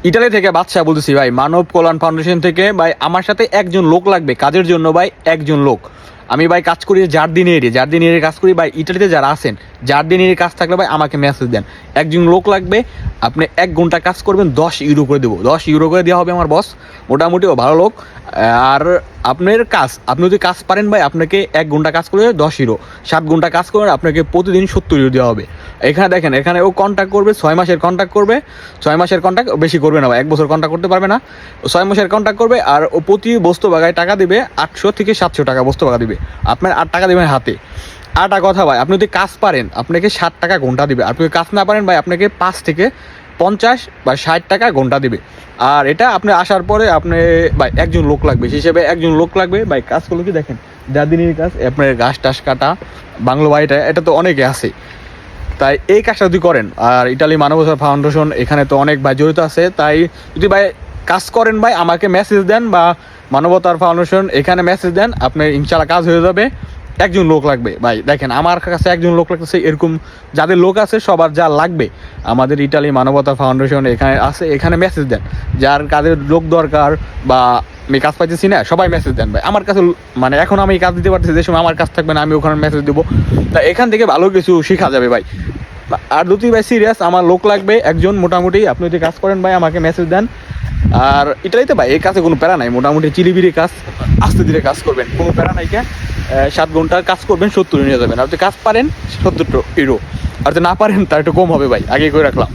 Italy থেকে বাদশা বলতেছি ভাই, মানব কল্যাণ ফাউন্ডেশন থেকে ভাই। আমার সাথে একজন লোক লাগবে কাজের জন্য ভাই, একজন লোক। আমি ভাই কাজ করি জার্দিনিয়ারে কাজ করি ভাই। ইটালিতে যারা আছেন জার্দিনিয়ারে কাজ থাকলে ভাই আমাকে মেসেজ দেন, একজন লোক লাগবে। আপনি 1 ঘন্টা কাজ করবেন, 10 ইউরো করে দেবো, 10 ইউরো করে দেওয়া হবে আমার বস, মোটামুটি ও ভালো লোক। আর আপনার কাজ, আপনি যদি কাজ পারেন ভাই, আপনাকে 1 ঘন্টা কাজ করলে 10 ইউরো, 7 ঘন্টা কাজ করলে আপনাকে প্রতিদিন 70 ইউরো দেওয়া হবে। এখানে দেখেন, এখানে ও কন্ট্যাক্ট করবে, 6 মাসের কন্ট্যাক্ট করবে, 6 মাসের কন্ট্যাক্ট, বেশি করবে না ভাই, 1 বছর কন্ট্যাক্ট করতে পারবে না, 6 মাসের কন্ট্যাক্ট করবে। আর ও প্রতি বস্তু বাগায় টাকা দিবে 800 থেকে 700 টাকা বস্তু বাগা দিবে, আপনার 8 টাকা দেবেন হাতে। আটা কথা ভাই, আপনি যদি কাজ পারেন আপনাকে 60 টাকা ঘন্টা দিবে, আপনি কাজ না পারেন ভাই আপনাকে 5 থেকে 50 বা 60 টাকা ঘন্টা দিবে। আর এটা আপনি আসার পরে আপনি ভাই একজন লোক লাগবে, সেই হিসেবে একজন লোক লাগবে ভাই। কাজ করলে কি দেখেন, জার্দিনির কাজ, আপনার ঘাস টাস কাটা, বাংলো বাড়িটা, এটা তো অনেকে আছে। তাই এই কাজটা যদি করেন, আর ইটালি মানবতা ফাউন্ডেশন এখানে তো অনেক ভাই জড়িত আছে, তাই যদি ভাই কাজ করেন ভাই আমাকে মেসেজ দেন, বা মানবতার ফাউন্ডেশন এখানে মেসেজ দেন, আপনার ইনশাল্লাহ কাজ হয়ে যাবে। একজন লোক লাগবে ভাই, দেখেন আমার কাছে একজন লোক লাগতেছে, এরকম যাদের লোক আছে সবার যা লাগবে আমাদের ইটালি মানবতা ফাউন্ডেশন এখানে আছে, এখানে মেসেজ দেন, যার কাজের লোক দরকার বা আমি কাজ পাইতেছি না, সবাই মেসেজ দেন ভাই আমার কাছে। মানে এখন আমি কাজ দিতে পারতেছি, যে সময় আমার কাজ থাকবে না আমি ওখানে মেসেজ দেবো। তা এখান থেকে ভালো কিছু শেখা যাবে ভাই। আর যদি ভাই সিরিয়াস, আমার লোক লাগবে একজন মোটামুটি, আপনি যদি কাজ করেন ভাই আমাকে মেসেজ দেন। আর এটাইতে ভাই এই কাজে কোনো প্যারা নাই, মোটামুটি চিলিবিরি কাজ, আস্তে ধীরে কাজ করবেন, কোনো প্যারা নাই। 7 ঘন্টা কাজ করবেন, 70 নিয়ে যাবেন। আর যদি কাজ পারেন 70 ইউরো, আর যদি না পারেন তার একটু কম হবে ভাই, আগে করে রাখলাম।